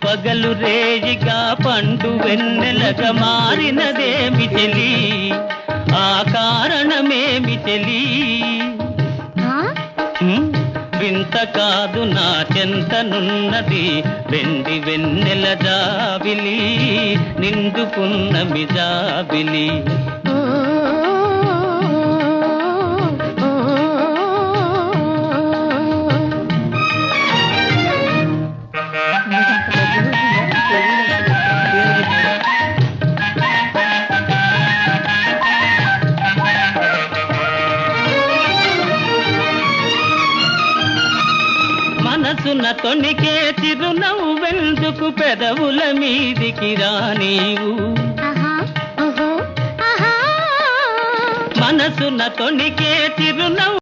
పగలు రేయిగా పండు వెన్నెలగా మారినదేమి చెలి ఆ కారణమేమి చెలి వింత కాదు నా చెంతనున్నది వెండి వెన్నెల జాబిలి నిండుకున్నమి జాబిలి మనసున తొణికే చిరునవ్వెందుకు పెదవుల మీదికి రానీవు మనసున తొణికే చిరునవ్వు